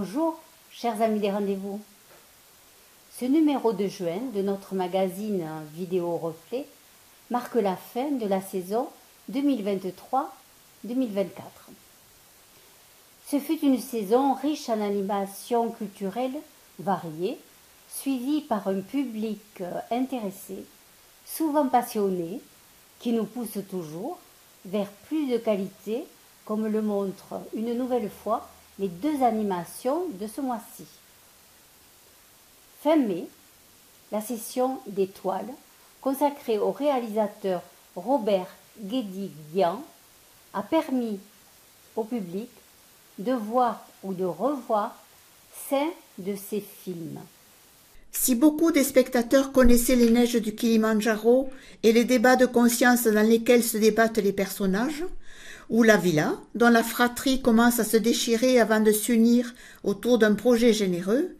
Bonjour, chers amis des rendez-vous. Ce numéro de juin de notre magazine Vidéo Reflet marque la fin de la saison 2023-2024. Ce fut une saison riche en animations culturelles variées, suivie par un public intéressé, souvent passionné, qui nous pousse toujours vers plus de qualité, comme le montrent une nouvelle fois les 2 animations de ce mois-ci. Fin mai, la session d'étoiles, consacrée au réalisateur Robert Guédiguian, a permis au public de voir ou de revoir 5 de ses films. Si beaucoup des spectateurs connaissaient les neiges du Kilimandjaro et les débats de conscience dans lesquels se débattent les personnages, ou La Villa, dont la fratrie commence à se déchirer avant de s'unir autour d'un projet généreux,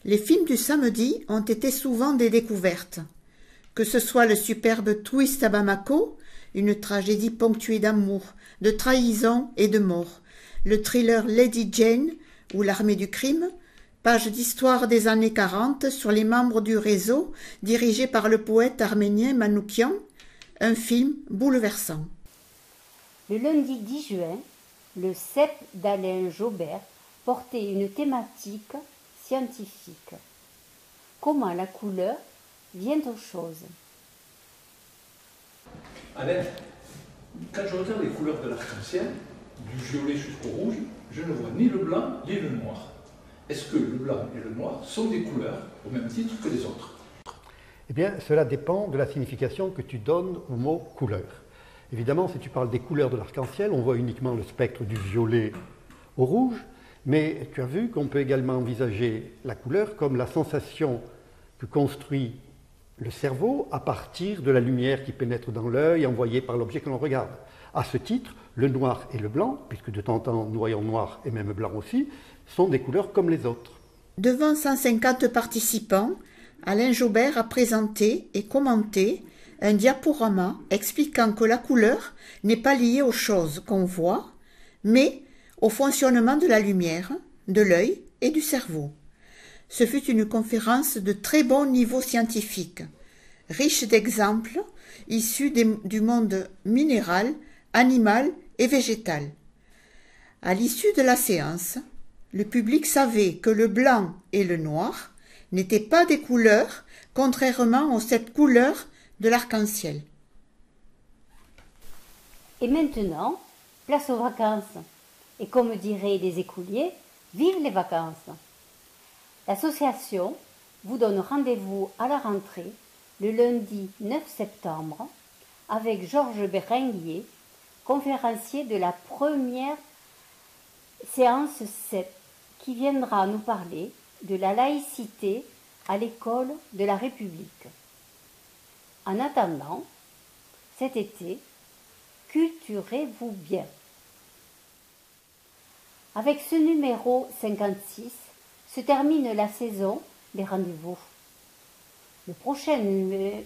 les films du samedi ont été souvent des découvertes. Que ce soit le superbe Twist à Bamako, une tragédie ponctuée d'amour, de trahison et de mort, le thriller Lady Jane ou L'Armée du crime, page d'histoire des années 40 sur les membres du réseau dirigé par le poète arménien Manoukian, un film bouleversant. Le lundi 10 juin, le CEP d'Alain Jobert portait une thématique scientifique. Comment la couleur vient aux choses. Alain, quand je regarde les couleurs de l'arc-en-ciel, du violet jusqu'au rouge, je ne vois ni le blanc ni le noir. Est-ce que le blanc et le noir sont des couleurs au même titre que les autres? Eh bien, cela dépend de la signification que tu donnes au mot « couleur ». Évidemment, si tu parles des couleurs de l'arc-en-ciel, on voit uniquement le spectre du violet au rouge, mais tu as vu qu'on peut également envisager la couleur comme la sensation que construit le cerveau à partir de la lumière qui pénètre dans l'œil envoyée par l'objet que l'on regarde. À ce titre, le noir et le blanc, puisque de temps en temps nous voyons noir et même blanc aussi, sont des couleurs comme les autres. Devant 150 participants, Alain Jobert a présenté et commenté un diaporama expliquant que la couleur n'est pas liée aux choses qu'on voit, mais au fonctionnement de la lumière, de l'œil et du cerveau. Ce fut une conférence de très bon niveau scientifique, riche d'exemples issus du monde minéral, animal et végétal. À l'issue de la séance, le public savait que le blanc et le noir n'étaient pas des couleurs, contrairement aux 7 couleurs de l'arc-en-ciel. Et maintenant, place aux vacances. Et comme diraient les écoliers, vive les vacances. L'association vous donne rendez-vous à la rentrée le lundi 9 septembre avec Georges Berenguier, conférencier de la première séance 7, qui viendra nous parler de la laïcité à l'école de la République. En attendant, cet été, culturez-vous bien. Avec ce numéro 56 se termine la saison des rendez-vous. Le prochain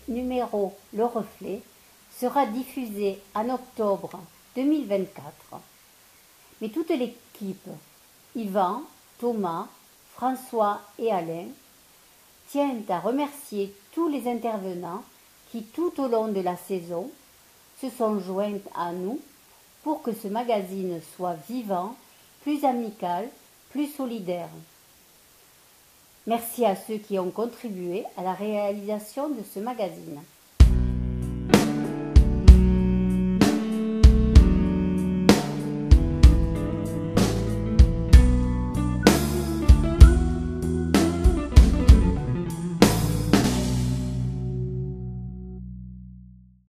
numéro, Le Reflet, sera diffusé en octobre 2024. Mais toute l'équipe, Yvan, Thomas, François et Alain, tient à remercier tous les intervenants qui, tout au long de la saison, se sont joints à nous pour que ce magazine soit vivant, plus amical, plus solidaire. Merci à ceux qui ont contribué à la réalisation de ce magazine.